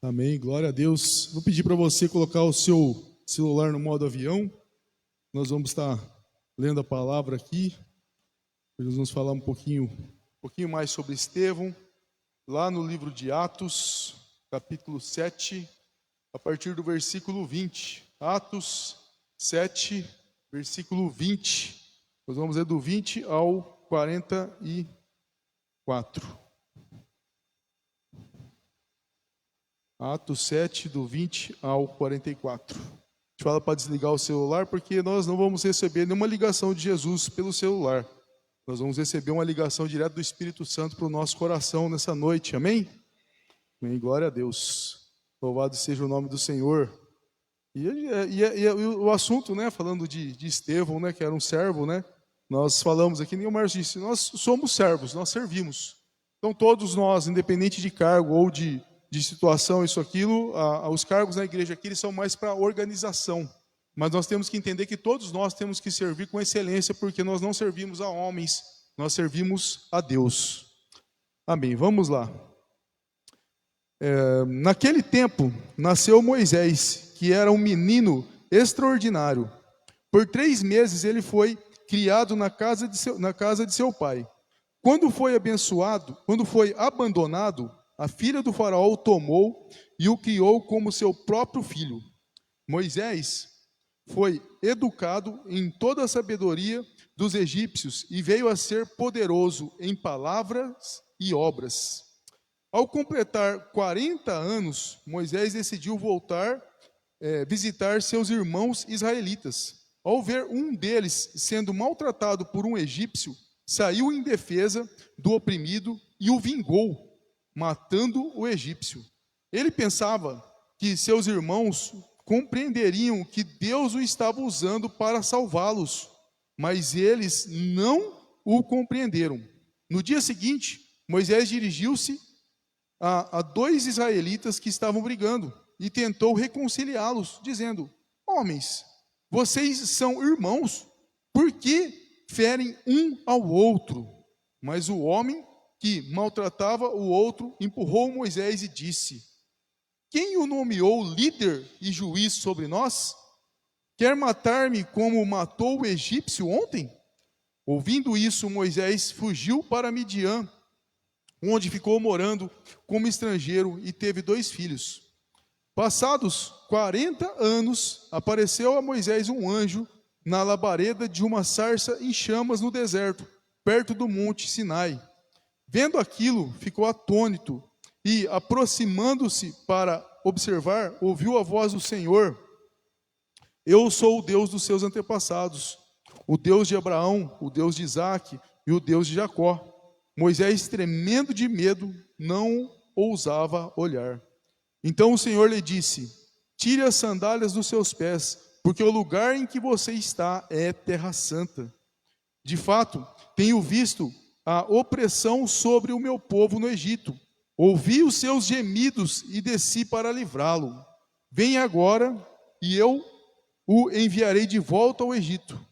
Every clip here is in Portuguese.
Amém, glória a Deus. Vou pedir para você colocar o seu celular no modo avião. Nós vamos estar lendo a palavra aqui. Nós vamos falar um pouquinho mais sobre Estevão, lá no livro de Atos, capítulo 7, a partir do versículo 20. Atos 7, versículo 20. Nós vamos ler do 20 ao 44. Atos 7, do 20 ao 44. A gente fala para desligar o celular porque nós não vamos receber nenhuma ligação de Jesus pelo celular. Nós vamos receber uma ligação direta do Espírito Santo para o nosso coração nessa noite. Amém? Amém. Glória a Deus. Louvado seja o nome do Senhor. E o assunto, né, falando de Estevão, né, que era um servo, né? Nós falamos aqui, nem o Márcio disse, nós somos servos, nós servimos. Então todos nós, independente de cargo ou de situação, isso, aquilo, os cargos na igreja aqui eles são mais para organização. Mas nós temos que entender que todos nós temos que servir com excelência, porque nós não servimos a homens, nós servimos a Deus. Amém, vamos lá. Naquele tempo, nasceu Moisés, que era um menino extraordinário. Por 3 meses ele foi criado na casa de seu pai. Quando foi abandonado, a filha do faraó o tomou e o criou como seu próprio filho. Moisés foi educado em toda a sabedoria dos egípcios e veio a ser poderoso em palavras e obras. Ao completar 40 anos, Moisés decidiu voltar visitar seus irmãos israelitas. Ao ver um deles sendo maltratado por um egípcio, saiu em defesa do oprimido e o vingou, matando o egípcio. Ele pensava que seus irmãos compreenderiam que Deus o estava usando para salvá-los, mas eles não o compreenderam. No dia seguinte, Moisés dirigiu-se a 2 israelitas que estavam brigando e tentou reconciliá-los, dizendo: homens, vocês são irmãos, por que ferem um ao outro? Mas o homem que maltratava o outro empurrou Moisés e disse: quem o nomeou líder e juiz sobre nós? Quer matar-me como matou o egípcio ontem? Ouvindo isso, Moisés fugiu para Midian, onde ficou morando como estrangeiro e teve 2 filhos. Passados 40 anos, apareceu a Moisés um anjo na labareda de uma sarça em chamas no deserto, perto do monte Sinai. Vendo aquilo, ficou atônito e, aproximando-se para observar, ouviu a voz do Senhor: eu sou o Deus dos seus antepassados, o Deus de Abraão, o Deus de Isaque e o Deus de Jacó. Moisés, tremendo de medo, não ousava olhar. Então o Senhor lhe disse: tire as sandálias dos seus pés, porque o lugar em que você está é terra santa. De fato, tenho visto a opressão sobre o meu povo no Egito. Ouvi os seus gemidos e desci para livrá-lo. Venha agora e eu o enviarei de volta ao Egito.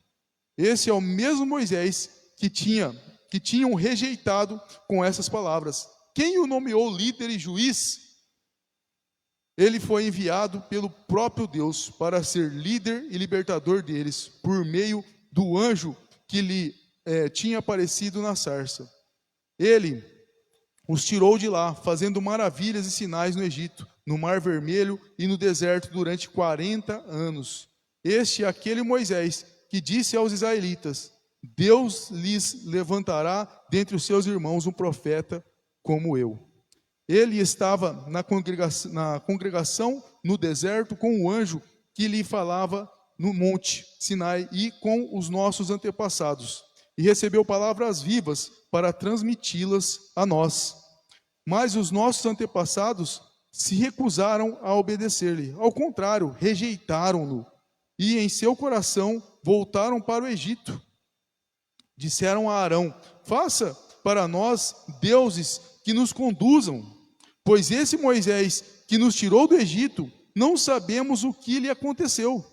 Esse é o mesmo Moisés que tinham rejeitado com essas palavras. Quem o nomeou líder e juiz? Ele foi enviado pelo próprio Deus para ser líder e libertador deles, por meio do anjo que lhe tinha aparecido na sarça. Ele os tirou de lá, fazendo maravilhas e sinais no Egito, no Mar Vermelho e no deserto durante 40 anos. Este é aquele Moisés que disse aos israelitas: Deus lhes levantará dentre os seus irmãos um profeta como eu. Ele estava na congregação no deserto com o anjo que lhe falava no monte Sinai e com os nossos antepassados, e recebeu palavras vivas para transmiti-las a nós. Mas os nossos antepassados se recusaram a obedecer-lhe. Ao contrário, rejeitaram-no e em seu coração voltaram para o Egito. Disseram a Arão: faça para nós deuses que nos conduzam, pois esse Moisés que nos tirou do Egito, não sabemos o que lhe aconteceu.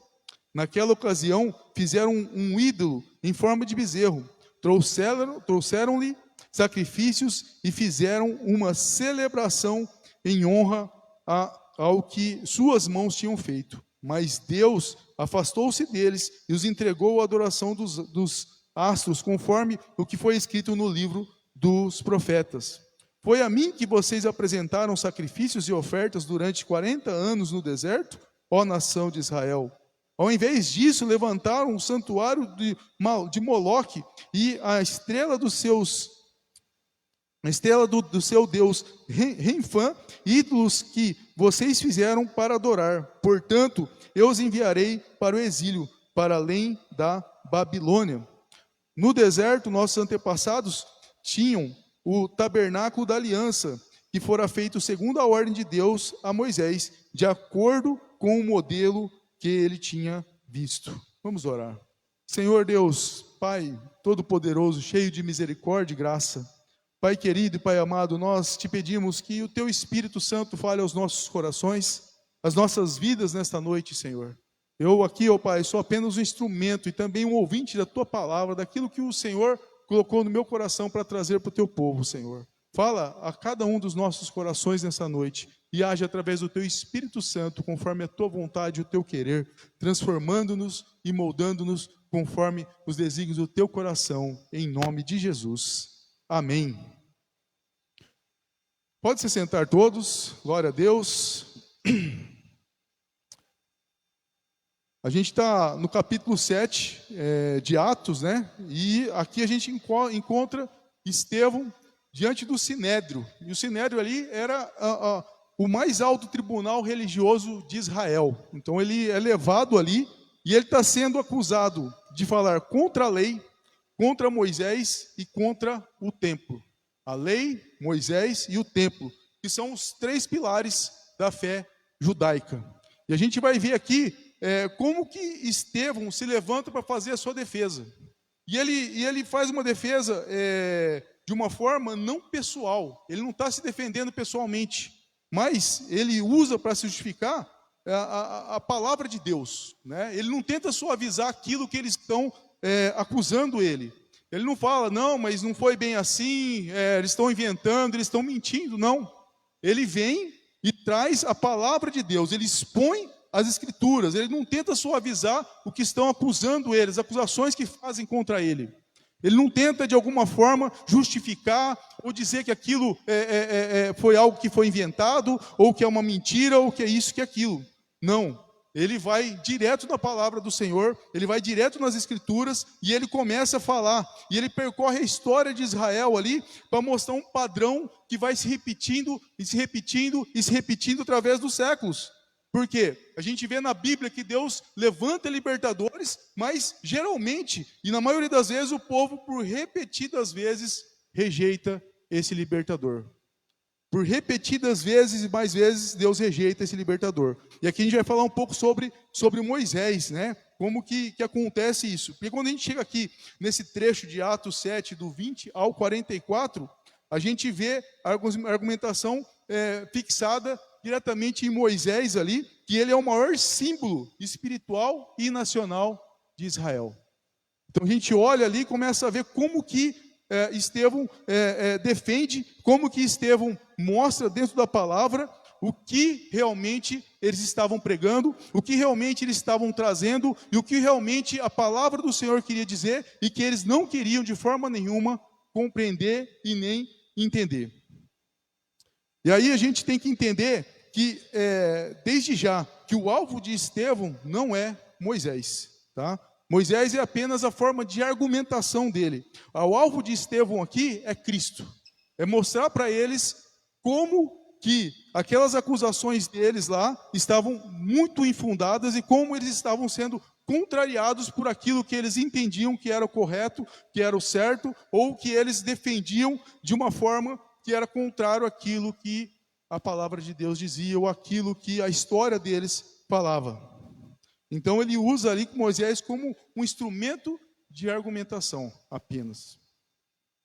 Naquela ocasião, fizeram um ídolo em forma de bezerro, trouxeram-lhe sacrifícios e fizeram uma celebração em honra ao que suas mãos tinham feito. Mas Deus afastou-se deles e os entregou à adoração dos astros, conforme o que foi escrito no livro dos profetas. Foi a mim que vocês apresentaram sacrifícios e ofertas durante 40 anos no deserto, ó nação de Israel. Ao invés disso, levantaram um santuário de Moloque e a estrela do seu Deus Renfã, ídolos que vocês fizeram para adorar. Portanto, eu os enviarei para o exílio, para além da Babilônia. No deserto, nossos antepassados tinham o tabernáculo da aliança, que fora feito segundo a ordem de Deus a Moisés, de acordo com o modelo que ele tinha visto. Vamos orar. Senhor Deus, Pai Todo-Poderoso, cheio de misericórdia e graça, Pai querido e Pai amado, nós te pedimos que o Teu Espírito Santo fale aos nossos corações, às nossas vidas nesta noite, Senhor. Eu aqui, ó Pai, sou apenas um instrumento e também um ouvinte da Tua palavra, daquilo que o Senhor colocou no meu coração para trazer para o Teu povo, Senhor. Fala a cada um dos nossos corações nessa noite e age através do Teu Espírito Santo, conforme a Tua vontade e o Teu querer, transformando-nos e moldando-nos conforme os desígnios do Teu coração, em nome de Jesus. Amém. Pode se sentar todos, glória a Deus. A gente está no capítulo 7 de Atos, né? E aqui a gente encontra Estevão diante do Sinédrio. E o Sinédrio ali era o mais alto tribunal religioso de Israel. Então ele é levado ali e ele está sendo acusado de falar contra a lei, contra Moisés e contra o templo. A lei, Moisés e o templo, que são os 3 pilares da fé judaica. E a gente vai ver aqui como que Estevão se levanta para fazer a sua defesa. E ele faz uma defesa de uma forma não pessoal. Ele não está se defendendo pessoalmente, mas ele usa para se justificar a palavra de Deus, né? Ele não tenta suavizar aquilo que eles estão acusando ele. Ele não fala, não, mas não foi bem assim, eles estão inventando, eles estão mentindo, não. Ele vem e traz a palavra de Deus, ele expõe as escrituras, ele não tenta suavizar o que estão acusando ele, as acusações que fazem contra ele. Ele não tenta de alguma forma justificar ou dizer que aquilo foi algo que foi inventado, ou que é uma mentira, ou que é isso, que é aquilo. Não. Ele vai direto na palavra do Senhor, ele vai direto nas escrituras e ele começa a falar. E ele percorre a história de Israel ali para mostrar um padrão que vai se repetindo e se repetindo e se repetindo através dos séculos. Por quê? A gente vê na Bíblia que Deus levanta libertadores, mas geralmente, e na maioria das vezes, o povo por repetidas vezes rejeita esse libertador. Por repetidas vezes e mais vezes, Deus rejeita esse libertador. E aqui a gente vai falar um pouco sobre Moisés, né? Como que acontece isso. Porque quando a gente chega aqui, nesse trecho de Atos 7, do 20 ao 44, a gente vê a argumentação fixada diretamente em Moisés ali, que ele é o maior símbolo espiritual e nacional de Israel. Então a gente olha ali e começa a ver como que Estevão defende, como que Estevão mostra dentro da palavra o que realmente eles estavam pregando, o que realmente eles estavam trazendo e o que realmente a palavra do Senhor queria dizer e que eles não queriam de forma nenhuma compreender e nem entender. E aí a gente tem que entender que desde já que o alvo de Estevão não é Moisés, tá? Moisés é apenas a forma de argumentação dele. O alvo de Estevão aqui é Cristo. É mostrar para eles como que aquelas acusações deles lá estavam muito infundadas e como eles estavam sendo contrariados por aquilo que eles entendiam que era o correto, que era o certo, ou que eles defendiam de uma forma que era contrário àquilo que a palavra de Deus dizia, ou aquilo que a história deles falava. Então ele usa ali Moisés como um instrumento de argumentação apenas.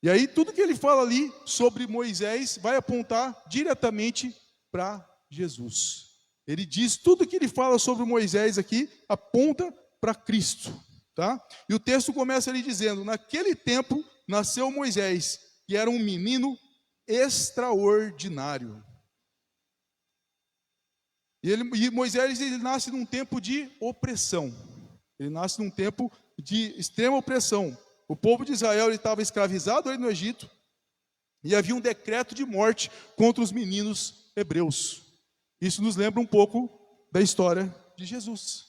E aí tudo que ele fala ali sobre Moisés vai apontar diretamente para Jesus. Ele diz, tudo que ele fala sobre Moisés aqui aponta para Cristo, tá? E o texto começa ali dizendo, naquele tempo nasceu Moisés, que era um menino extraordinário. E Moisés, ele nasce num tempo de opressão. Ele nasce num tempo de extrema opressão. O povo de Israel estava escravizado ali no Egito, e havia um decreto de morte contra os meninos hebreus. Isso nos lembra um pouco da história de Jesus.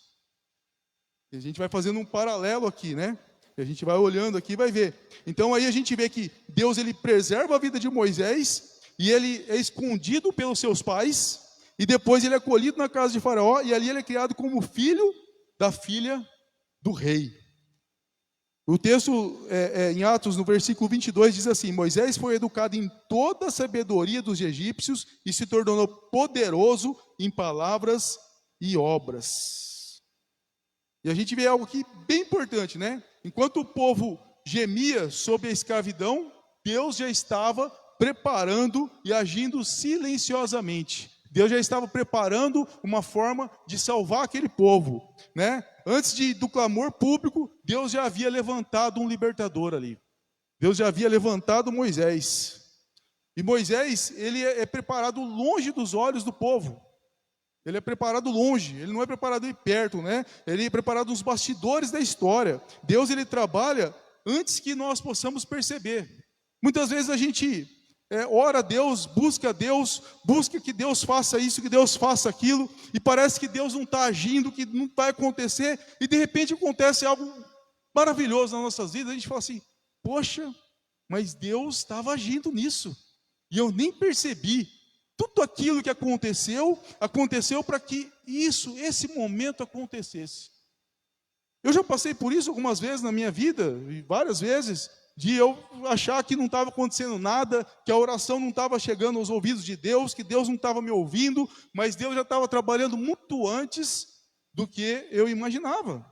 E a gente vai fazendo um paralelo aqui, né? E a gente vai olhando aqui e vai ver. Então aí a gente vê que Deus, ele preserva a vida de Moisés, e ele é escondido pelos seus pais, e depois ele é acolhido na casa de Faraó, e ali ele é criado como filho da filha do rei. O texto em Atos, no versículo 22, diz assim: Moisés foi educado em toda a sabedoria dos egípcios e se tornou poderoso em palavras e obras. E a gente vê algo aqui bem importante, né? Enquanto o povo gemia sob a escravidão, Deus já estava preparando e agindo silenciosamente. Deus já estava preparando uma forma de salvar aquele povo, né? Antes do clamor público, Deus já havia levantado um libertador ali. Deus já havia levantado Moisés. E Moisés, ele é preparado longe dos olhos do povo. Ele é preparado longe, ele não é preparado aí perto, né? Ele é preparado nos bastidores da história. Deus, ele trabalha antes que nós possamos perceber. Muitas vezes a gente ora a Deus, busca que Deus faça isso, que Deus faça aquilo, e parece que Deus não está agindo, que não vai acontecer, e de repente acontece algo maravilhoso nas nossas vidas. A gente fala assim: poxa, mas Deus estava agindo nisso, e eu nem percebi. Tudo aquilo que aconteceu para que esse momento acontecesse. Eu já passei por isso algumas vezes na minha vida, e várias vezes, de eu achar que não estava acontecendo nada, que a oração não estava chegando aos ouvidos de Deus, que Deus não estava me ouvindo, mas Deus já estava trabalhando muito antes do que eu imaginava,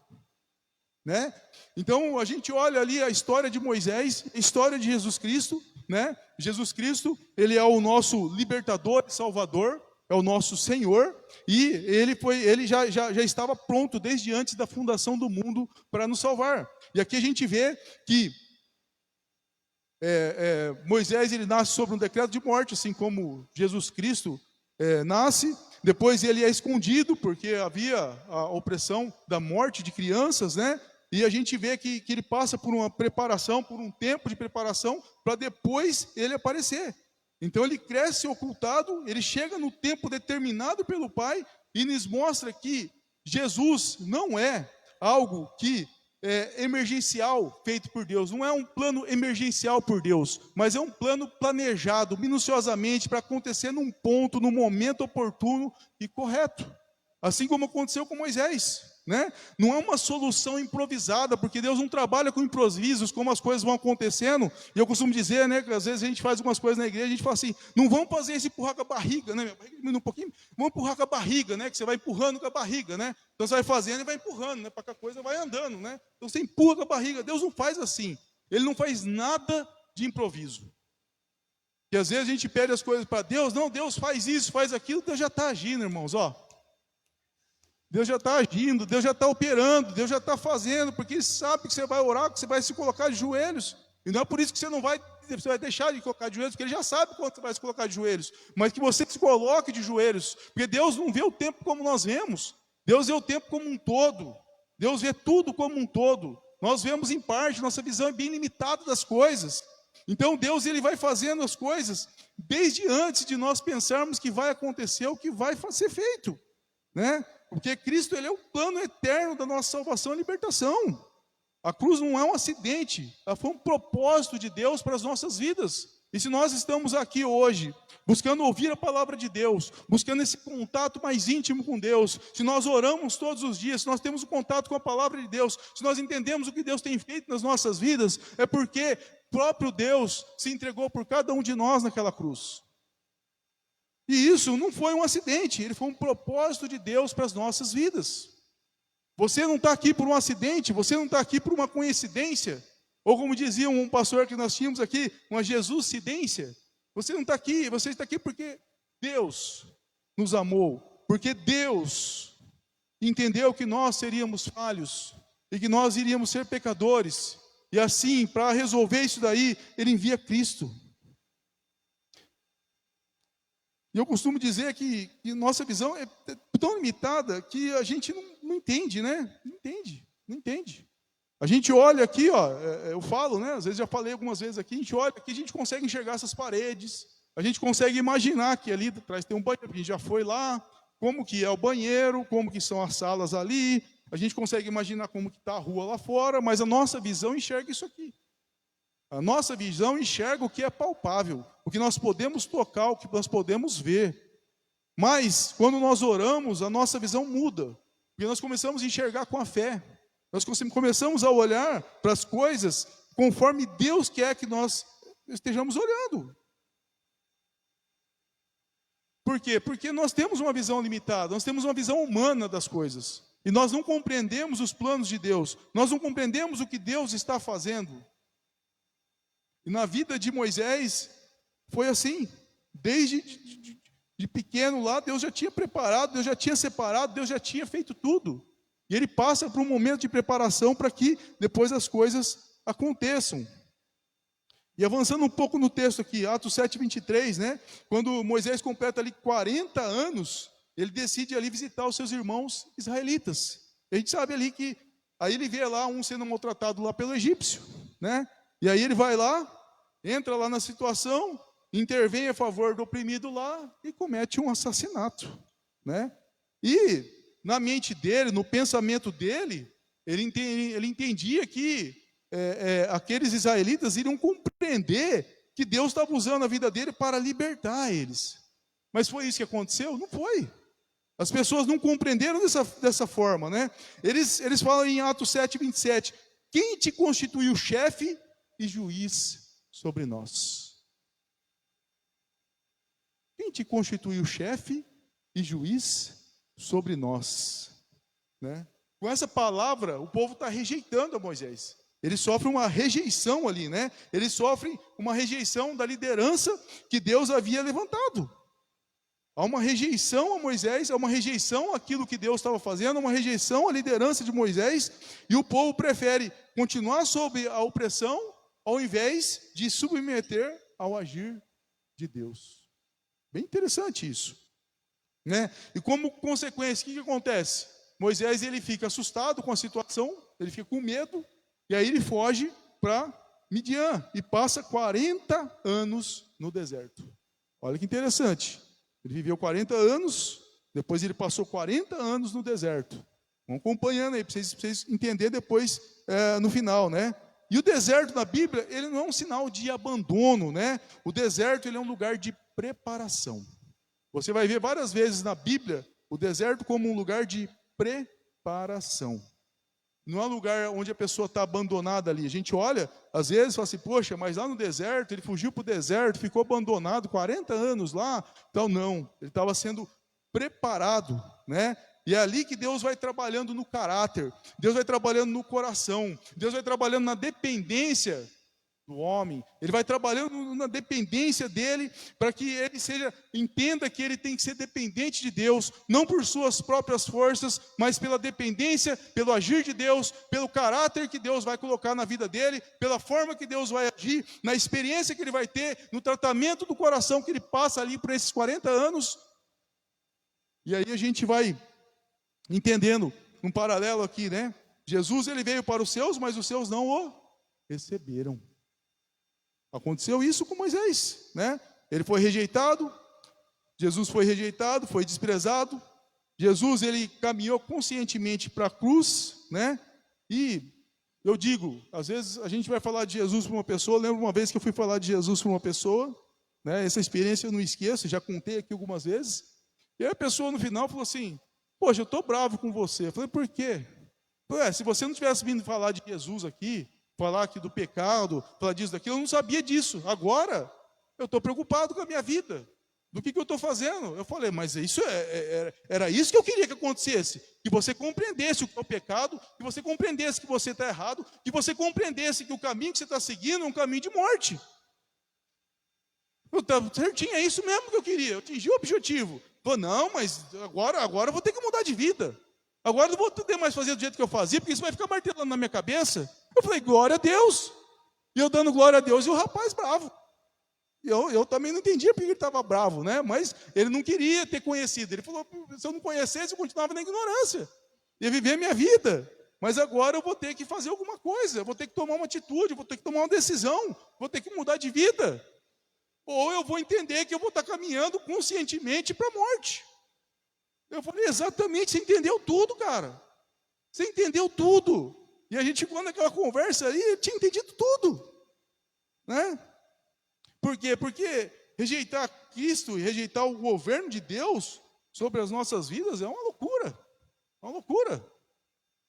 né? Então a gente olha ali a história de Moisés, a história de Jesus Cristo, né? Jesus Cristo, ele é o nosso libertador e salvador, é o nosso Senhor, e ele já estava pronto desde antes da fundação do mundo para nos salvar. E aqui a gente vê que Moisés, ele nasce sobre um decreto de morte, assim como Jesus Cristo nasce. Depois ele é escondido, porque havia a opressão da morte de crianças, né? E a gente vê que ele passa por uma preparação, por um tempo de preparação, para depois ele aparecer. Então ele cresce ocultado, ele chega no tempo determinado pelo Pai, e nos mostra que Jesus não é algo que emergencial feito por Deus, não é um plano emergencial por Deus, mas é um plano planejado minuciosamente para acontecer num ponto, no momento oportuno e correto, assim como aconteceu com Moisés, né? Não é uma solução improvisada, porque Deus não trabalha com improvisos, como as coisas vão acontecendo. E eu costumo dizer, né, que às vezes a gente faz algumas coisas na igreja, a gente fala assim: não vamos fazer esse empurrar com a barriga, né? Minha barriga diminui um pouquinho, vamos empurrar com a barriga, né? Que você vai empurrando com a barriga, né? Então você vai fazendo e vai empurrando, né? Para que a coisa vai andando, né? Então você empurra com a barriga. Deus não faz assim. Ele não faz nada de improviso. E às vezes a gente pede as coisas para Deus, não, Deus faz isso, faz aquilo, Deus já está agindo, irmãos, ó. Deus já está agindo, Deus já está operando, Deus já está fazendo, porque Ele sabe que você vai orar, que você vai se colocar de joelhos. E não é por isso que você vai deixar de colocar de joelhos, porque Ele já sabe quando você vai se colocar de joelhos. Mas que você se coloque de joelhos, porque Deus não vê o tempo como nós vemos. Deus vê o tempo como um todo. Deus vê tudo como um todo. Nós vemos em parte, nossa visão é bem limitada das coisas. Então Deus, Ele vai fazendo as coisas desde antes de nós pensarmos que vai acontecer o que vai ser feito, né? Porque Cristo, Ele é o plano eterno da nossa salvação e libertação. A cruz não é um acidente, ela foi um propósito de Deus para as nossas vidas. E se nós estamos aqui hoje, buscando ouvir a palavra de Deus, buscando esse contato mais íntimo com Deus, se nós oramos todos os dias, se nós temos um contato com a palavra de Deus, se nós entendemos o que Deus tem feito nas nossas vidas, é porque o próprio Deus se entregou por cada um de nós naquela cruz. E isso não foi um acidente, ele foi um propósito de Deus para as nossas vidas. Você não está aqui por um acidente, você não está aqui por uma coincidência, ou como dizia um pastor que nós tínhamos aqui, uma Jesuscidência. Você não está aqui, você está aqui porque Deus nos amou, porque Deus entendeu que nós seríamos falhos, e que nós iríamos ser pecadores, e assim, para resolver isso daí, Ele envia Cristo. E eu costumo dizer que nossa visão tão limitada que a gente não entende, né? Não entende. A gente olha aqui, ó, eu falo, né? Às vezes já falei algumas vezes aqui, a gente olha aqui, a gente consegue enxergar essas paredes, a gente consegue imaginar que ali atrás tem um banheiro, a gente já foi lá, como que é o banheiro, como que são as salas ali, a gente consegue imaginar como que está a rua lá fora, mas a nossa visão enxerga isso aqui. A nossa visão enxerga o que é palpável, o que nós podemos tocar, o que nós podemos ver. Mas, quando nós oramos, a nossa visão muda, porque nós começamos a enxergar com a fé. Nós começamos a olhar para as coisas conforme Deus quer que nós estejamos olhando. Por quê? Porque nós temos uma visão limitada, nós temos uma visão humana das coisas. E nós não compreendemos os planos de Deus, nós não compreendemos o que Deus está fazendo. E na vida de Moisés, foi assim, desde de pequeno lá, Deus já tinha preparado, Deus já tinha separado, Deus já tinha feito tudo. E ele passa por um momento de preparação para que depois as coisas aconteçam. E avançando um pouco no texto aqui, Atos 7:23, né? Quando Moisés completa ali 40 anos, ele decide ali visitar os seus irmãos israelitas. E a gente sabe ali que, aí ele vê lá um sendo maltratado lá pelo egípcio, né? E aí ele vai lá, entra lá na situação, intervém a favor do oprimido lá e comete um assassinato, né? E na mente dele, no pensamento dele, ele entendia que aqueles israelitas iriam compreender que Deus estava usando a vida dele para libertar eles. Mas foi isso que aconteceu? Não foi. As pessoas não compreenderam dessa forma, né? Eles falam em Atos 7:27, quem te constituiu chefe e juiz sobre nós? Quem te constituiu chefe e juiz sobre nós? Né? Com essa palavra, o povo está rejeitando a Moisés. Ele sofre uma rejeição ali, né? Ele sofre uma rejeição da liderança que Deus havia levantado. Há uma rejeição a Moisés, há uma rejeição àquilo que Deus estava fazendo, uma rejeição à liderança de Moisés, e o povo prefere continuar sob a opressão, ao invés de submeter ao agir de Deus. Bem interessante isso, né? E como consequência, o que acontece? Moisés, ele fica assustado com a situação, ele fica com medo, e aí ele foge para Midian e passa 40 anos no deserto. Olha que interessante. Ele viveu 40 anos, depois ele passou 40 anos no deserto. Vão acompanhando aí, para vocês entenderem depois no final, né? E o deserto na Bíblia, ele não é um sinal de abandono, né? O deserto, ele é um lugar de preparação. Você vai ver várias vezes na Bíblia o deserto como um lugar de preparação. Não é um lugar onde a pessoa está abandonada ali. A gente olha, às vezes, fala assim, poxa, mas lá no deserto, ele fugiu para o deserto, ficou abandonado 40 anos lá. Então, não, ele estava sendo preparado, né? E é ali que Deus vai trabalhando no caráter, Deus vai trabalhando no coração, Deus vai trabalhando na dependência do homem, Ele vai trabalhando na dependência dele, para que ele entenda que ele tem que ser dependente de Deus, não por suas próprias forças, mas pela dependência, pelo agir de Deus, pelo caráter que Deus vai colocar na vida dele, pela forma que Deus vai agir, na experiência que ele vai ter, no tratamento do coração que ele passa ali por esses 40 anos. E aí a gente vai entendendo um paralelo aqui, né? Jesus, ele veio para os seus, mas os seus não o receberam. Aconteceu isso com Moisés, né? Ele foi rejeitado, Jesus foi rejeitado, foi desprezado. Jesus, ele caminhou conscientemente para a cruz, né? E eu digo, às vezes a gente vai falar de Jesus para uma pessoa. Eu lembro uma vez que eu fui falar de Jesus para uma pessoa, né? Essa experiência eu não esqueço, já contei aqui algumas vezes. E aí a pessoa no final falou assim, poxa, eu estou bravo com você. Eu falei, por quê? Se você não tivesse vindo falar de Jesus aqui, falar aqui do pecado, falar disso, daquilo, eu não sabia disso. Agora, eu estou preocupado com a minha vida. Do que eu estou fazendo? Eu falei, mas isso era isso que eu queria que acontecesse. Que você compreendesse o que é o pecado, que você compreendesse que você está errado, que você compreendesse que o caminho que você está seguindo é um caminho de morte. Certinho, é isso mesmo que eu queria. Eu atingi o objetivo. Falei, não, mas agora eu vou ter que mudar de vida. Agora eu não vou poder mais fazer do jeito que eu fazia, porque isso vai ficar martelando na minha cabeça. Eu falei, glória a Deus. E eu dando glória a Deus, e o rapaz bravo. Eu também não entendia porque ele estava bravo, né? Mas ele não queria ter conhecido. Ele falou, se eu não conhecesse, eu continuava na ignorância. Ia viver a minha vida. Mas agora eu vou ter que fazer alguma coisa, eu vou ter que tomar uma atitude, eu vou ter que tomar uma decisão, vou ter que mudar de vida. Ou eu vou entender que eu vou estar caminhando conscientemente para a morte. Eu falei, exatamente, você entendeu tudo, cara. Você entendeu tudo. E a gente, quando naquela conversa aí, eu tinha entendido tudo. Né? Por quê? Porque rejeitar Cristo e rejeitar o governo de Deus sobre as nossas vidas é uma loucura. É uma loucura.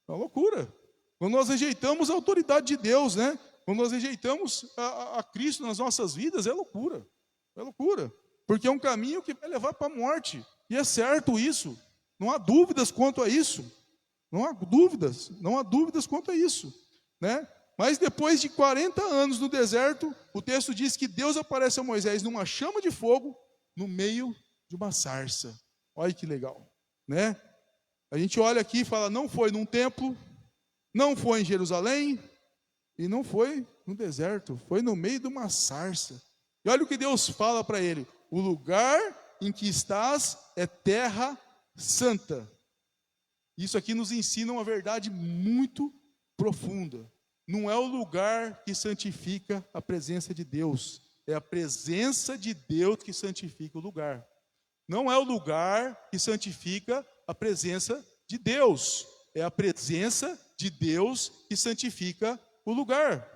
É uma loucura. Quando nós rejeitamos a autoridade de Deus, né? Quando nós rejeitamos a Cristo nas nossas vidas, é loucura. É loucura. Porque é um caminho que vai levar para a morte. E é certo isso. Não há dúvidas quanto a isso. Não há dúvidas quanto a isso. Né? Mas depois de 40 anos no deserto, o texto diz que Deus aparece a Moisés numa chama de fogo, no meio de uma sarça. Olha que legal. Né? A gente olha aqui e fala, não foi num templo, não foi em Jerusalém, e não foi no deserto, foi no meio de uma sarça. E olha o que Deus fala para ele, o lugar em que estás é terra santa. Isso aqui nos ensina uma verdade muito profunda. Não é o lugar que santifica a presença de Deus, é a presença de Deus que santifica o lugar. Não é o lugar que santifica a presença de Deus, é a presença de Deus que santifica o lugar.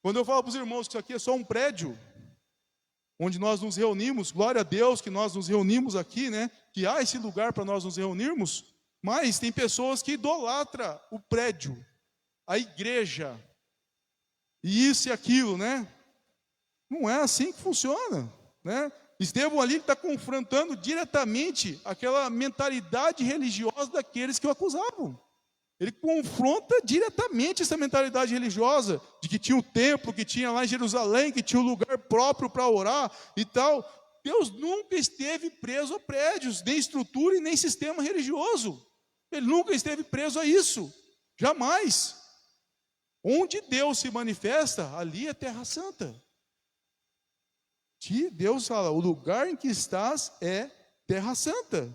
Quando eu falo para os irmãos que isso aqui é só um prédio, onde nós nos reunimos, glória a Deus que nós nos reunimos aqui, né? Que há esse lugar para nós nos reunirmos, mas tem pessoas que idolatram o prédio, a igreja, e isso e aquilo, né? Não é assim que funciona, né? Estevão ali está confrontando diretamente aquela mentalidade religiosa daqueles que o acusavam. Ele confronta diretamente essa mentalidade religiosa, de que tinha o templo, que tinha lá em Jerusalém, que tinha um lugar próprio para orar e tal. Deus nunca esteve preso a prédios, nem estrutura e nem sistema religioso. Ele nunca esteve preso a isso, jamais. Onde Deus se manifesta, ali é terra santa. Deus fala, o lugar em que estás é terra santa.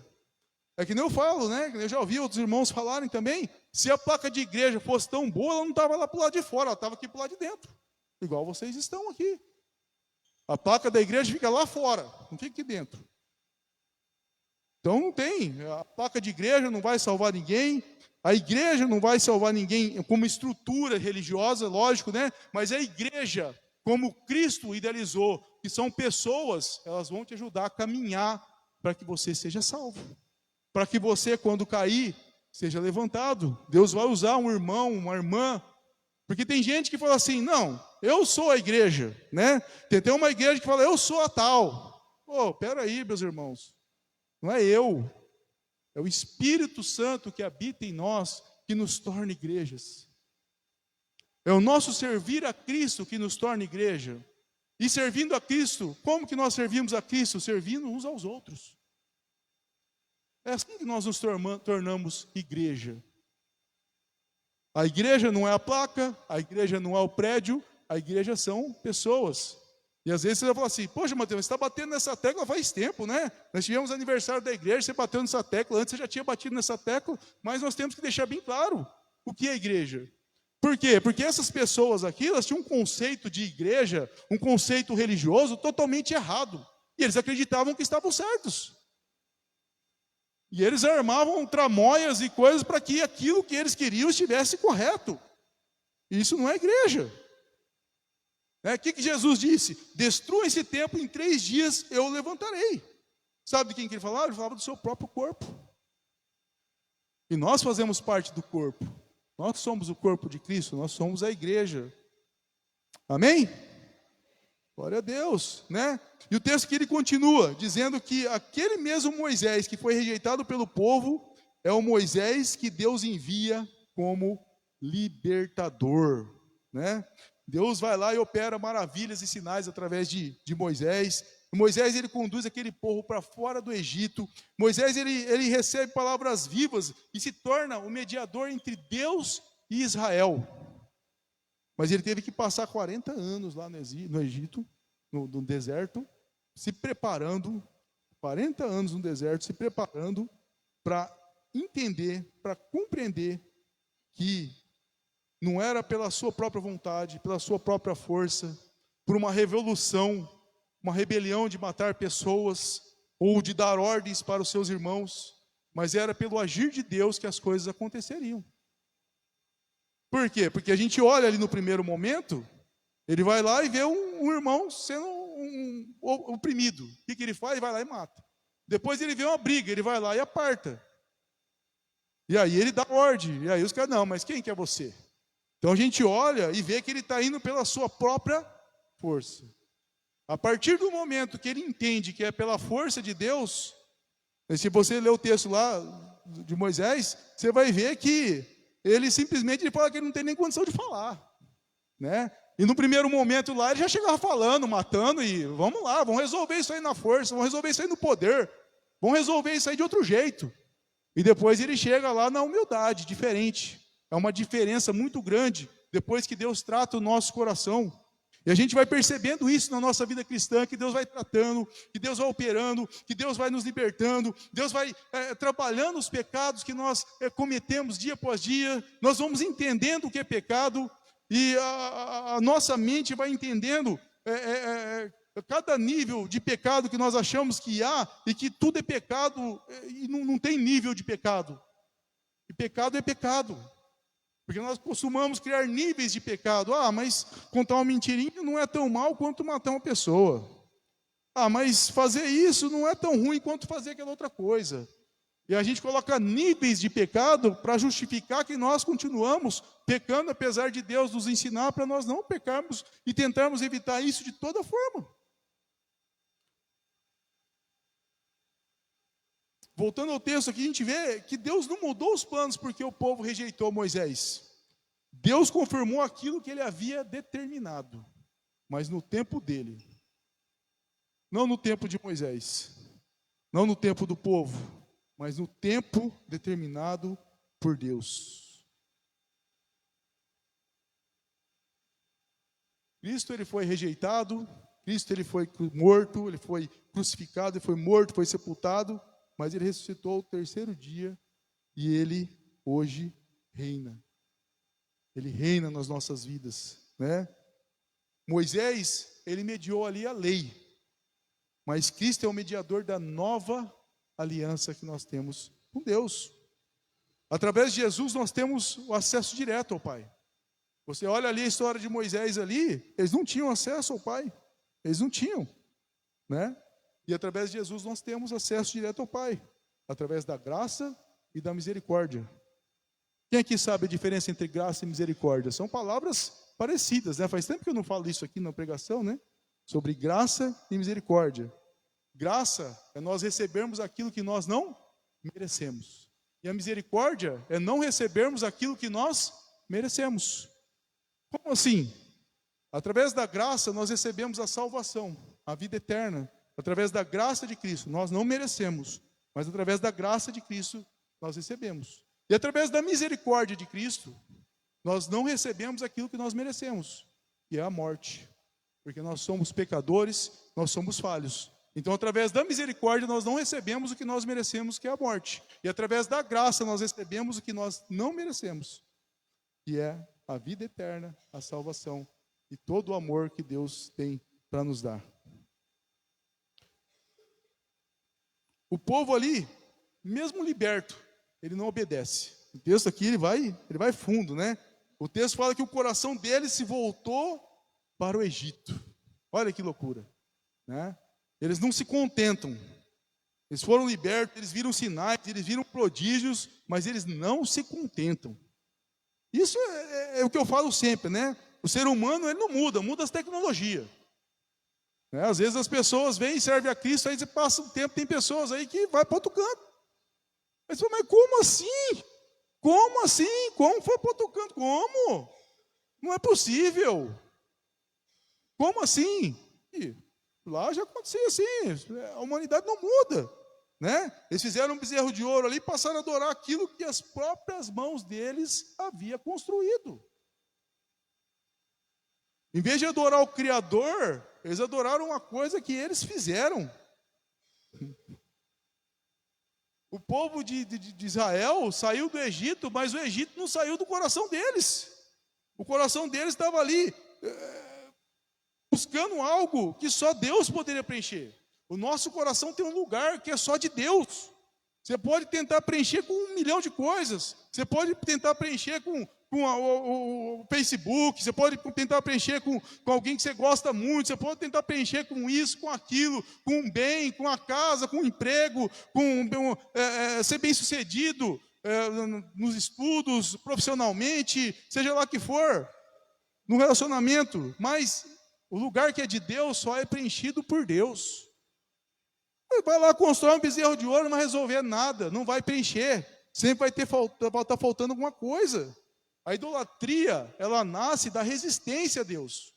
É que nem eu falo, né? Eu já ouvi outros irmãos falarem também. Se a placa de igreja fosse tão boa, ela não estava lá para o lado de fora, ela estava aqui para o lado de dentro. Igual vocês estão aqui. A placa da igreja fica lá fora, não fica aqui dentro. Então não tem. A placa de igreja não vai salvar ninguém. A igreja não vai salvar ninguém como estrutura religiosa, lógico, né? Mas a igreja, como Cristo idealizou, que são pessoas, elas vão te ajudar a caminhar para que você seja salvo. Para que você, quando cair, seja levantado. Deus vai usar um irmão, uma irmã. Porque tem gente que fala assim, não, eu sou a igreja, né? Tem uma igreja que fala, eu sou a tal. Pô, peraí, meus irmãos. Não é eu. É o Espírito Santo que habita em nós, que nos torna igrejas. É o nosso servir a Cristo que nos torna igreja. E servindo a Cristo, como que nós servimos a Cristo? Servindo uns aos outros. É assim que nós nos tornamos igreja. A igreja não é a placa, a igreja não é o prédio, a igreja são pessoas. E às vezes você vai falar assim, poxa, Mateus, você está batendo nessa tecla faz tempo, né? Nós tivemos aniversário da igreja, você bateu nessa tecla, antes você já tinha batido nessa tecla, mas nós temos que deixar bem claro o que é igreja. Por quê? Porque essas pessoas aqui, elas tinham um conceito de igreja, um conceito religioso totalmente errado. E eles acreditavam que estavam certos. E eles armavam tramóias e coisas para que aquilo que eles queriam estivesse correto. Isso não é igreja. O que Jesus disse? Destrua esse templo, em 3 dias eu o levantarei. Sabe de quem que ele falava? Ele falava do seu próprio corpo. E nós fazemos parte do corpo. Nós somos o corpo de Cristo, nós somos a igreja. Amém? Glória a Deus, né? E o texto que ele continua, dizendo que aquele mesmo Moisés que foi rejeitado pelo povo, é o Moisés que Deus envia como libertador, né? Deus vai lá e opera maravilhas e sinais através de Moisés. Moisés, ele conduz aquele povo para fora do Egito. Moisés, ele recebe palavras vivas e se torna o mediador entre Deus e Israel. Mas ele teve que passar 40 anos lá no Egito, no deserto, se preparando, 40 anos no deserto, se preparando para entender, para compreender que não era pela sua própria vontade, pela sua própria força, por uma revolução, uma rebelião de matar pessoas, ou de dar ordens para os seus irmãos, mas era pelo agir de Deus que as coisas aconteceriam. Por quê? Porque a gente olha ali no primeiro momento, ele vai lá e vê um irmão sendo oprimido. O que ele faz? Ele vai lá e mata. Depois ele vê uma briga, ele vai lá e aparta. E aí ele dá ordem. E aí os caras, não, mas quem que é você? Então a gente olha e vê que ele está indo pela sua própria força. A partir do momento que ele entende que é pela força de Deus, se você ler o texto lá de Moisés, você vai ver que ele simplesmente fala que ele não tem nem condição de falar, né? E no primeiro momento lá, ele já chegava falando, matando, e vamos lá, vamos resolver isso aí na força, vamos resolver isso aí no poder, vamos resolver isso aí de outro jeito. E depois ele chega lá na humildade, diferente. É uma diferença muito grande, depois que Deus trata o nosso coração. E a gente vai percebendo isso na nossa vida cristã, que Deus vai tratando, que Deus vai operando, que Deus vai nos libertando, Deus vai trabalhando os pecados que nós cometemos dia após dia, nós vamos entendendo o que é pecado, e a nossa mente vai entendendo cada nível de pecado que nós achamos que há, e que tudo é pecado, e não tem nível de pecado. E pecado é pecado. Porque nós costumamos criar níveis de pecado. Ah, mas contar uma mentirinha não é tão mal quanto matar uma pessoa. Ah, mas fazer isso não é tão ruim quanto fazer aquela outra coisa. E a gente coloca níveis de pecado para justificar que nós continuamos pecando, apesar de Deus nos ensinar para nós não pecarmos e tentarmos evitar isso de toda forma. Voltando ao texto aqui, a gente vê que Deus não mudou os planos porque o povo rejeitou Moisés. Deus confirmou aquilo que ele havia determinado, mas no tempo dele. Não no tempo de Moisés, não no tempo do povo, mas no tempo determinado por Deus. Cristo ele foi rejeitado, Cristo ele foi morto, ele foi crucificado, ele foi morto, foi sepultado, mas ele ressuscitou ao terceiro dia e ele hoje reina. Ele reina nas nossas vidas, né? Moisés, ele mediou ali a lei, mas Cristo é o mediador da nova aliança que nós temos com Deus. Através de Jesus nós temos o acesso direto ao Pai. Você olha ali a história de Moisés ali, eles não tinham acesso ao Pai, eles não tinham, né? E através de Jesus nós temos acesso direto ao Pai, através da graça e da misericórdia. Quem aqui sabe a diferença entre graça e misericórdia? São palavras parecidas, né? Faz tempo que eu não falo isso aqui na pregação, né? Sobre graça e misericórdia. Graça é nós recebermos aquilo que nós não merecemos. E a misericórdia é não recebermos aquilo que nós merecemos. Como assim? Através da graça nós recebemos a salvação, a vida eterna. Através da graça de Cristo, nós não merecemos, mas através da graça de Cristo, nós recebemos. E através da misericórdia de Cristo, nós não recebemos aquilo que nós merecemos, que é a morte. Porque nós somos pecadores, nós somos falhos. Então, através da misericórdia, nós não recebemos o que nós merecemos, que é a morte. E através da graça, nós recebemos o que nós não merecemos, que é a vida eterna, a salvação e todo o amor que Deus tem para nos dar. O povo ali, mesmo liberto, ele não obedece. O texto aqui ele vai fundo, né? O texto fala que o coração deles se voltou para o Egito. Olha que loucura, né? Eles não se contentam. Eles foram libertos, eles viram sinais, eles viram prodígios, mas eles não se contentam. Isso é o que eu falo sempre, né? O ser humano ele não muda as tecnologias. Às vezes as pessoas vêm e servem a Cristo, aí você passa um tempo, tem pessoas aí que vai para outro canto. Aí você fala, mas como assim? Como assim? Como foi para outro canto? Como? Não é possível. Como assim? E lá já aconteceu assim, a humanidade não muda, né? Eles fizeram um bezerro de ouro ali e passaram a adorar aquilo que as próprias mãos deles haviam construído. Em vez de adorar o Criador, eles adoraram uma coisa que eles fizeram. O povo de Israel saiu do Egito, mas o Egito não saiu do coração deles. O coração deles estava ali, buscando algo que só Deus poderia preencher. O nosso coração tem um lugar que é só de Deus. Você pode tentar preencher com 1 milhão de coisas. Você pode tentar preencher com o Facebook. Você pode tentar preencher com alguém que você gosta muito. Você pode tentar preencher com isso, com aquilo, com um bem, com a casa, com um emprego, com ser bem sucedido nos estudos, profissionalmente, seja lá que for, no relacionamento. Mas o lugar que é de Deus só é preenchido por Deus. Vai lá, constrói um bezerro de ouro, não vai resolver nada, não vai preencher. Sempre vai estar faltando alguma coisa. A idolatria, ela nasce da resistência a Deus.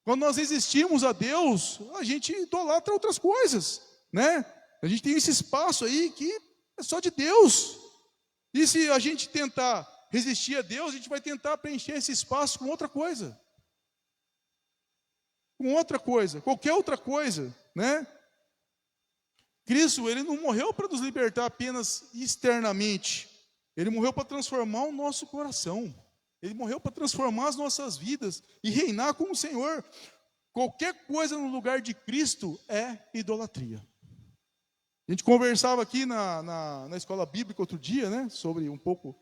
Quando nós resistimos a Deus, a gente idolatra outras coisas, né? A gente tem esse espaço aí que é só de Deus. E se a gente tentar resistir a Deus, a gente vai tentar preencher esse espaço com outra coisa. Com outra coisa, qualquer outra coisa, né? Cristo, ele não morreu para nos libertar apenas externamente. Ele morreu para transformar o nosso coração. Ele morreu para transformar as nossas vidas e reinar como Senhor. Qualquer coisa no lugar de Cristo é idolatria. A gente conversava aqui na escola bíblica outro dia, né? Sobre um pouco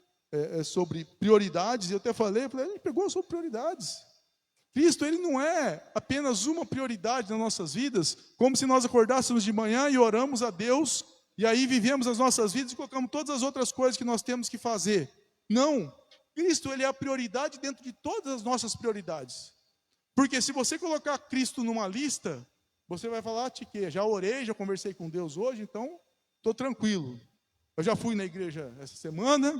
sobre prioridades. E eu até falei, a gente pegou sobre prioridades. Cristo, ele não é apenas uma prioridade nas nossas vidas, como se nós acordássemos de manhã e oramos a Deus, e aí vivemos as nossas vidas e colocamos todas as outras coisas que nós temos que fazer. Não. Cristo, ele é a prioridade dentro de todas as nossas prioridades. Porque se você colocar Cristo numa lista, você vai falar, Tique, já orei, já conversei com Deus hoje, então estou tranquilo. Eu já fui na igreja essa semana.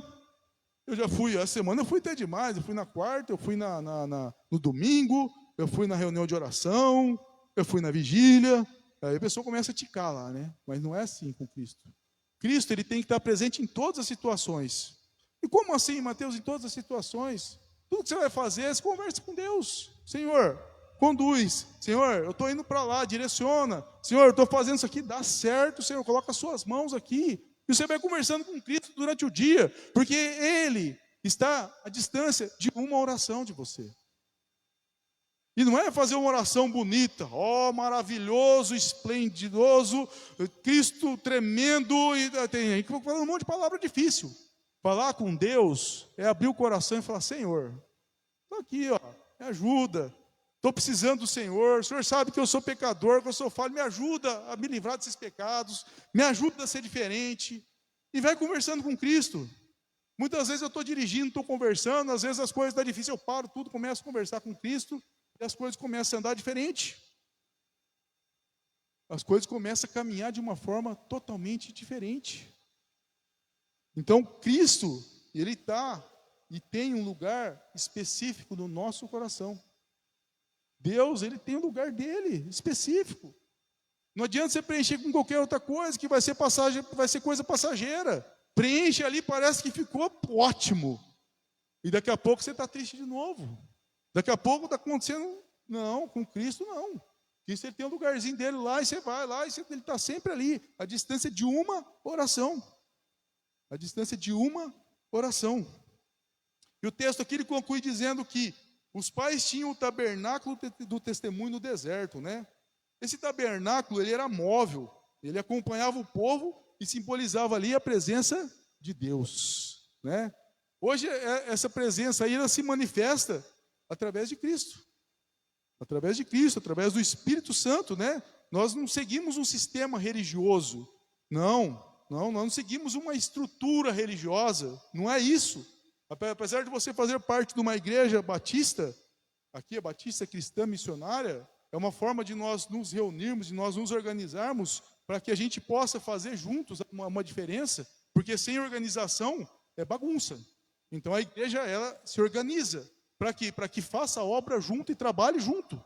Essa semana eu fui até demais, eu fui na quarta, eu fui no domingo, eu fui na reunião de oração, eu fui na vigília, aí a pessoa começa a ticar lá, né? Mas não é assim com Cristo. Cristo, ele tem que estar presente em todas as situações. E como assim, Mateus, em todas as situações? Tudo que você vai fazer, você conversa com Deus. Senhor, conduz. Senhor, eu estou indo para lá, direciona. Senhor, eu estou fazendo isso aqui, dá certo, Senhor, coloca as suas mãos aqui. E você vai conversando com Cristo durante o dia, porque Ele está à distância de uma oração de você. E não é fazer uma oração bonita, maravilhoso, esplendidoso, Cristo tremendo, e tem que falar um monte de palavra difícil. Falar com Deus é abrir o coração e falar, Senhor, estou aqui, me ajuda. Estou precisando do Senhor, o Senhor sabe que eu sou pecador, que eu sou falho, me ajuda a me livrar desses pecados, me ajuda a ser diferente, e vai conversando com Cristo. Muitas vezes eu estou dirigindo, estou conversando, às vezes as coisas estão difíceis, eu paro tudo, começo a conversar com Cristo, e as coisas começam a andar diferente. As coisas começam a caminhar de uma forma totalmente diferente. Então Cristo, Ele está e tem um lugar específico no nosso coração. Deus, Ele tem um lugar dele, específico. Não adianta você preencher com qualquer outra coisa, que vai ser coisa passageira. Preenche ali, parece que ficou ótimo. E daqui a pouco você está triste de novo. Daqui a pouco está acontecendo, não, com Cristo não. Cristo, Ele tem um lugarzinho dele lá, e você vai lá, e Ele está sempre ali, a distância de uma oração. A distância de uma oração. E o texto aqui, ele conclui dizendo que os pais tinham o tabernáculo do testemunho no deserto, né? Esse tabernáculo, ele era móvel, ele acompanhava o povo e simbolizava ali a presença de Deus, né? Hoje, essa presença aí, ela se manifesta através de Cristo. Através de Cristo, através do Espírito Santo, né? Nós não seguimos um sistema religioso, não, nós não seguimos uma estrutura religiosa, não é isso. Apesar de você fazer parte de uma igreja batista, aqui a Batista Cristã Missionária, é uma forma de nós nos reunirmos, de nós nos organizarmos, para que a gente possa fazer juntos uma diferença, porque sem organização é bagunça. Então a igreja, ela se organiza, para que faça a obra junto e trabalhe junto.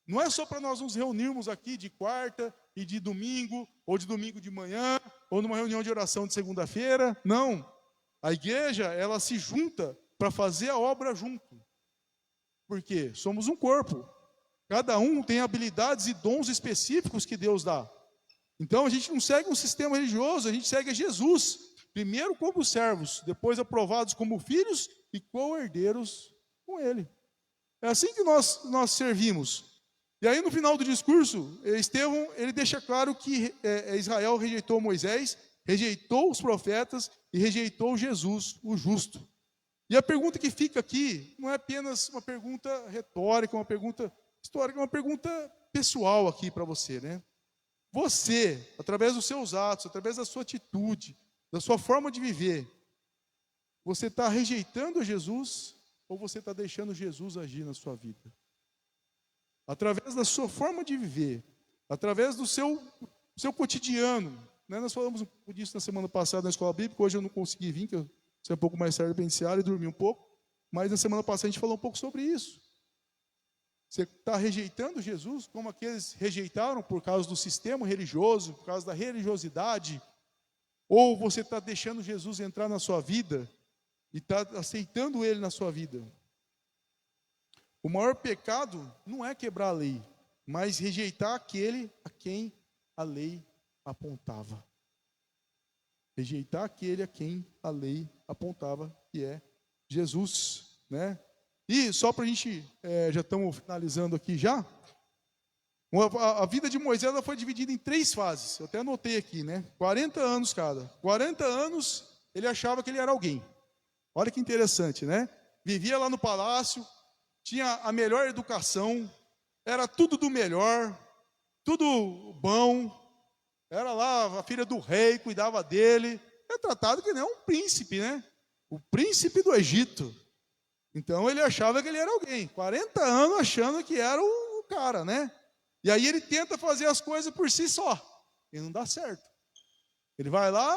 Não é só para nós nos reunirmos aqui de quarta e de domingo, ou de domingo de manhã, ou numa reunião de oração de segunda-feira, não. A igreja, ela se junta para fazer a obra junto. Por quê? Somos um corpo. Cada um tem habilidades e dons específicos que Deus dá. Então a gente não segue um sistema religioso, a gente segue a Jesus. Primeiro como servos, depois aprovados como filhos e co-herdeiros com Ele. É assim que nós servimos. E aí no final do discurso, Estevão, ele deixa claro que Israel rejeitou Moisés, rejeitou os profetas e rejeitou Jesus, o justo. E a pergunta que fica aqui não é apenas uma pergunta retórica, uma pergunta histórica, é uma pergunta pessoal aqui para você, né? Você, através dos seus atos, através da sua atitude, da sua forma de viver, você está rejeitando Jesus ou você está deixando Jesus agir na sua vida? Através da sua forma de viver, através do seu cotidiano, né? Nós falamos disso na semana passada na escola bíblica, hoje eu não consegui vir, que eu saí um pouco mais tarde do penitenciário e dormi um pouco, mas na semana passada a gente falou um pouco sobre isso. Você está rejeitando Jesus, como aqueles rejeitaram por causa do sistema religioso, por causa da religiosidade, ou você está deixando Jesus entrar na sua vida e está aceitando Ele na sua vida? O maior pecado não é quebrar a lei, mas rejeitar aquele a quem a lei apontava. Rejeitar aquele a quem a lei apontava, que é Jesus, né? E só para a gente, já estamos finalizando aqui já, a vida de Moisés ela foi dividida em 3 fases, eu até anotei aqui, né? 40 anos cada. 40 anos ele achava que ele era alguém. Olha que interessante, né? Vivia lá no palácio, tinha a melhor educação, era tudo do melhor, tudo bom, era lá a filha do rei, cuidava dele, é tratado que nem um príncipe, né? O príncipe do Egito. Então ele achava que ele era alguém, 40 anos achando que era o cara, né? E aí ele tenta fazer as coisas por si só, e não dá certo. Ele vai lá,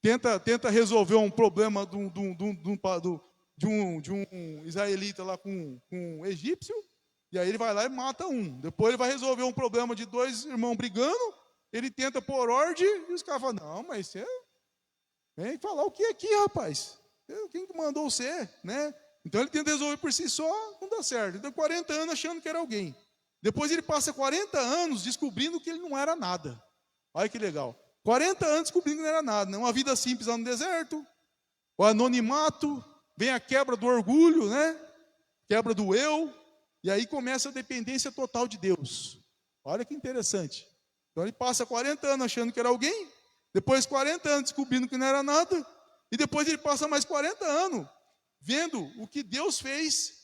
tenta resolver um problema de um israelita lá com um egípcio, e aí ele vai lá e mata um. Depois ele vai resolver um problema de 2 irmãos brigando, ele tenta pôr ordem, e os caras falam, não, mas você vem falar o que aqui, rapaz? Quem que mandou você, né? Então ele tenta resolver por si só, não dá certo. Então 40 anos achando que era alguém. Depois ele passa 40 anos descobrindo que ele não era nada. Olha que legal. 40 anos descobrindo que não era nada, né? Uma vida simples lá no deserto, o anonimato, vem a quebra do orgulho, né? Quebra do eu, e aí começa a dependência total de Deus. Olha que interessante. Então ele passa 40 anos achando que era alguém, depois 40 anos descobrindo que não era nada, e depois ele passa mais 40 anos vendo o que Deus fez,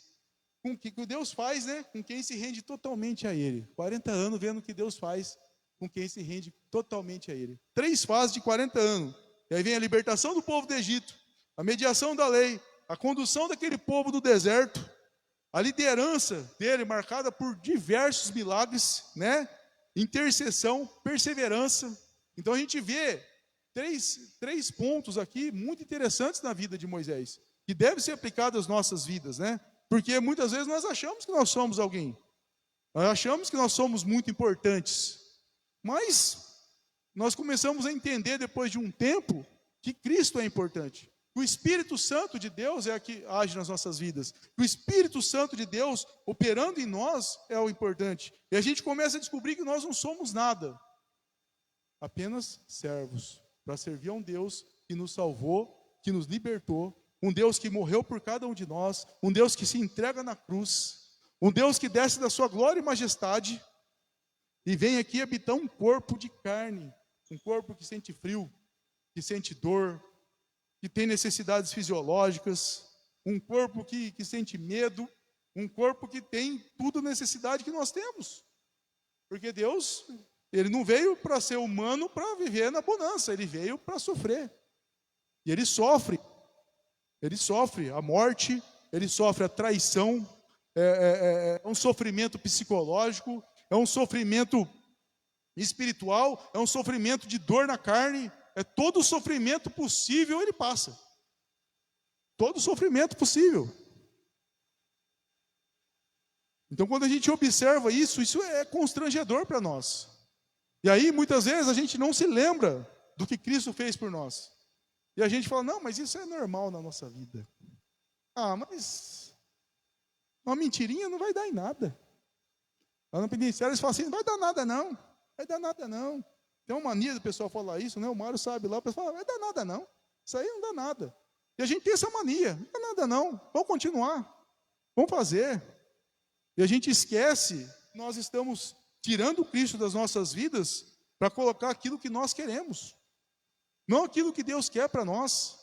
com o que Deus faz, né? Com quem se rende totalmente a Ele. 40 anos vendo o que Deus faz com quem se rende totalmente a Ele. 3 fases de 40 anos. E aí vem a libertação do povo do Egito, a mediação da lei, a condução daquele povo do deserto, a liderança dele marcada por diversos milagres, né? Intercessão, perseverança. Então a gente vê três pontos aqui muito interessantes na vida de Moisés, que devem ser aplicados às nossas vidas, né? Porque muitas vezes nós achamos que nós somos alguém, nós achamos que nós somos muito importantes, mas nós começamos a entender depois de um tempo que Cristo é importante. O Espírito Santo de Deus é o que age nas nossas vidas. O Espírito Santo de Deus operando em nós é o importante. E a gente começa a descobrir que nós não somos nada, apenas servos, para servir a um Deus que nos salvou, que nos libertou, um Deus que morreu por cada um de nós, um Deus que se entrega na cruz, um Deus que desce da sua glória e majestade e vem aqui habitar um corpo de carne, um corpo que sente frio, que sente dor, que tem necessidades fisiológicas, um corpo que sente medo, um corpo que tem tudo necessidade que nós temos. Porque Deus, Ele não veio para ser humano para viver na bonança, Ele veio para sofrer. E Ele sofre a morte, Ele sofre a traição, é um sofrimento psicológico, é um sofrimento espiritual, é um sofrimento de dor na carne, é todo o sofrimento possível Ele passa. Todo o sofrimento possível. Então quando a gente observa isso é constrangedor para nós. E aí muitas vezes a gente não se lembra do que Cristo fez por nós. E a gente fala, não, mas isso é normal na nossa vida. Ah, mas uma mentirinha não vai dar em nada. Lá no penitenciário eles falam assim, não vai dar nada não, vai dar nada não. Tem uma mania do pessoal falar isso, né? O Mário sabe lá, o pessoal fala, vai dar nada não, isso aí não dá nada. E a gente tem essa mania, não dá nada não, vamos continuar, vamos fazer. E a gente esquece que nós estamos tirando o Cristo das nossas vidas para colocar aquilo que nós queremos, não aquilo que Deus quer para nós.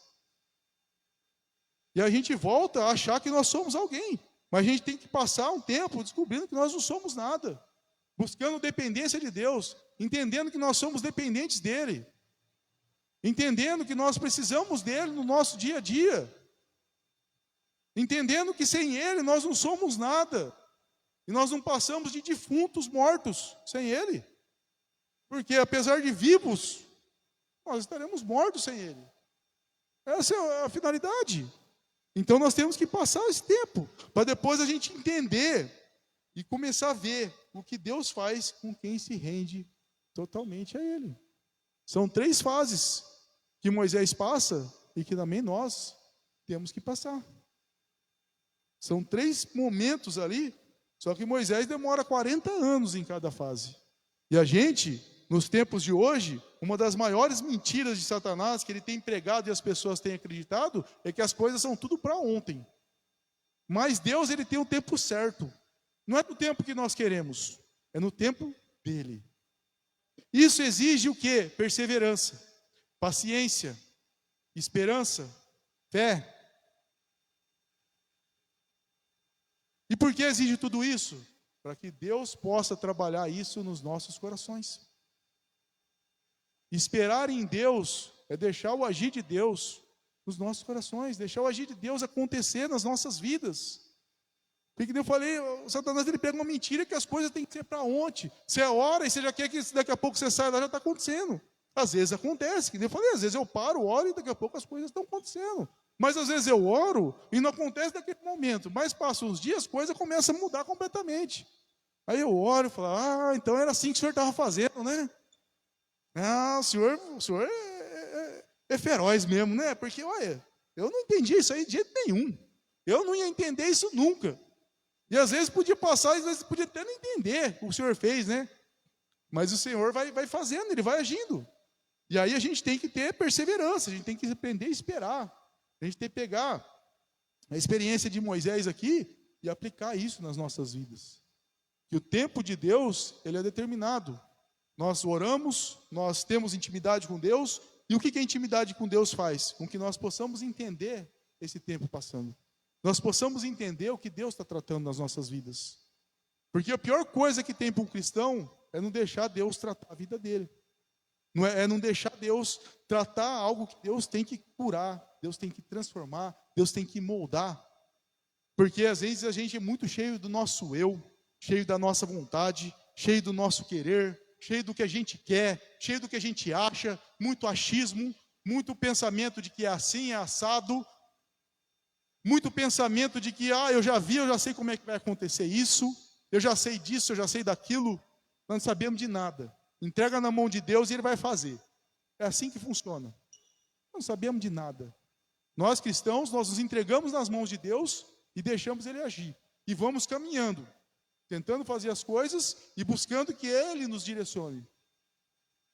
E a gente volta a achar que nós somos alguém, mas a gente tem que passar um tempo descobrindo que nós não somos nada, buscando dependência de Deus, entendendo que nós somos dependentes dEle, entendendo que nós precisamos dEle no nosso dia a dia, entendendo que sem Ele nós não somos nada, e nós não passamos de defuntos mortos sem Ele, porque apesar de vivos, nós estaremos mortos sem Ele. Essa é a finalidade. Então nós temos que passar esse tempo, para depois a gente entender e começar a ver o que Deus faz com quem se rende totalmente a Ele. São 3 fases que Moisés passa e que também nós temos que passar. São 3 momentos ali, só que Moisés demora 40 anos em cada fase. E a gente, nos tempos de hoje, uma das maiores mentiras de Satanás que ele tem pregado e as pessoas têm acreditado é que as coisas são tudo para ontem. Mas Deus, ele tem o tempo certo. Não é no tempo que nós queremos, é no tempo dele. Isso exige o quê? Perseverança, paciência, esperança, fé. E por que exige tudo isso? Para que Deus possa trabalhar isso nos nossos corações. Esperar em Deus é deixar o agir de Deus nos nossos corações, deixar o agir de Deus acontecer nas nossas vidas. Porque eu falei, o Satanás ele pega uma mentira que as coisas têm que ser para ontem. Você ora e você já quer que daqui a pouco você saia lá, já está acontecendo. Às vezes acontece, que eu falei, às vezes eu paro, oro e daqui a pouco as coisas estão acontecendo. Mas às vezes eu oro e não acontece naquele momento. Mas passam os dias, as coisas começam a mudar completamente. Aí eu oro e falo, então era assim que o senhor estava fazendo, né? O senhor é feroz mesmo, né? Porque, olha, eu não entendi isso aí de jeito nenhum. Eu não ia entender isso nunca. E às vezes podia passar, às vezes podia até não entender o que o Senhor fez, né? Mas o Senhor vai fazendo, Ele vai agindo. E aí a gente tem que ter perseverança, a gente tem que aprender a esperar. A gente tem que pegar a experiência de Moisés aqui e aplicar isso nas nossas vidas. Que o tempo de Deus, ele é determinado. Nós oramos, nós temos intimidade com Deus, e o que a intimidade com Deus faz? Com que nós possamos entender esse tempo passando. Nós possamos entender o que Deus está tratando nas nossas vidas. Porque a pior coisa que tem para um cristão é não deixar Deus tratar a vida dele. É não deixar Deus tratar algo que Deus tem que curar, Deus tem que transformar, Deus tem que moldar. Porque às vezes a gente é muito cheio do nosso eu, cheio da nossa vontade, cheio do nosso querer, cheio do que a gente quer, cheio do que a gente acha, muito achismo, muito pensamento de que é assim, é assado, muito pensamento de que, eu já vi, eu já sei como é que vai acontecer isso, eu já sei disso, eu já sei daquilo, nós não sabemos de nada. Entrega na mão de Deus e Ele vai fazer. É assim que funciona. Nós não sabemos de nada. Nós cristãos, nós nos entregamos nas mãos de Deus e deixamos Ele agir. E vamos caminhando, tentando fazer as coisas e buscando que Ele nos direcione.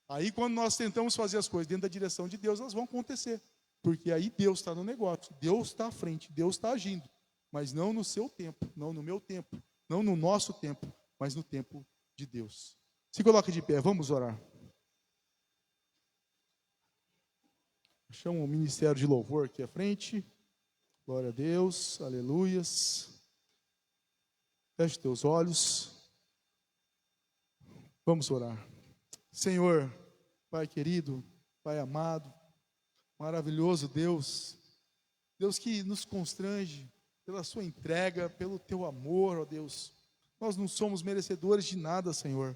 Aí quando nós tentamos fazer as coisas dentro da direção de Deus, elas vão acontecer. Porque aí Deus está no negócio, Deus está à frente, Deus está agindo. Mas não no seu tempo, não no meu tempo, não no nosso tempo, mas no tempo de Deus. Se coloque de pé, vamos orar. Chama o ministério de louvor aqui à frente. Glória a Deus, aleluias. Feche teus olhos. Vamos orar. Senhor, Pai querido, Pai amado, maravilhoso Deus, Deus que nos constrange pela sua entrega, pelo teu amor, ó Deus. Nós não somos merecedores de nada, Senhor,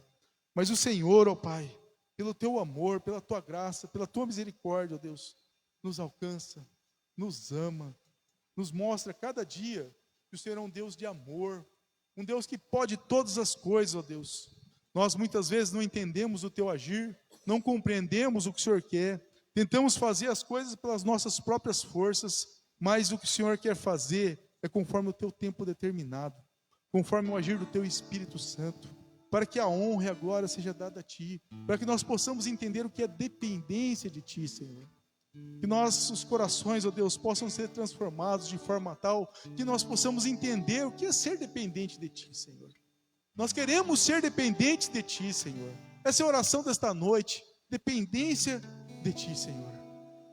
mas o Senhor, ó Pai, pelo teu amor, pela tua graça, pela tua misericórdia, ó Deus, nos alcança, nos ama, nos mostra cada dia que o Senhor é um Deus de amor, um Deus que pode todas as coisas, ó Deus. Nós muitas vezes não entendemos o teu agir, não compreendemos o que o Senhor quer, tentamos fazer as coisas pelas nossas próprias forças, mas o que o Senhor quer fazer é conforme o teu tempo determinado, conforme o agir do teu Espírito Santo. para que a honra e a glória seja dada a Ti, para que nós possamos entender o que é dependência de Ti, Senhor. Que nossos corações, ó Deus, possam ser transformados de forma tal que nós possamos entender o que é ser dependente de Ti, Senhor. Nós queremos ser dependentes de Ti, Senhor. Essa é a oração desta noite, dependência de Ti, Senhor.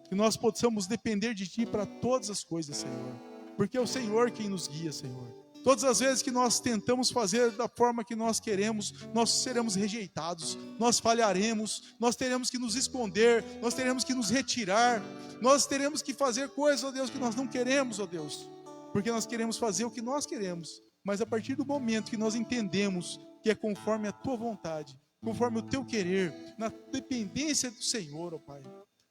Que nós possamos depender de Ti para todas as coisas, Senhor, porque é o Senhor quem nos guia, Senhor. Todas as vezes que nós tentamos fazer da forma que nós queremos, nós seremos rejeitados, nós falharemos, nós teremos que nos esconder, nós teremos que nos retirar, nós teremos que fazer coisas, ó Deus, que nós não queremos, ó Deus, porque nós queremos fazer o que nós queremos, mas a partir do momento que nós entendemos que é conforme a Tua vontade, conforme o Teu querer, na dependência do Senhor, ó Pai,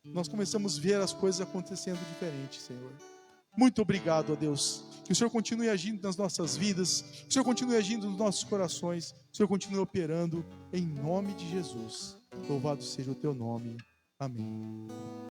nós começamos a ver as coisas acontecendo diferente, Senhor. Muito obrigado, ó Deus. Que o Senhor continue agindo nas nossas vidas, que o Senhor continue agindo nos nossos corações, que o Senhor continue operando em nome de Jesus. Louvado seja o Teu nome. Amém.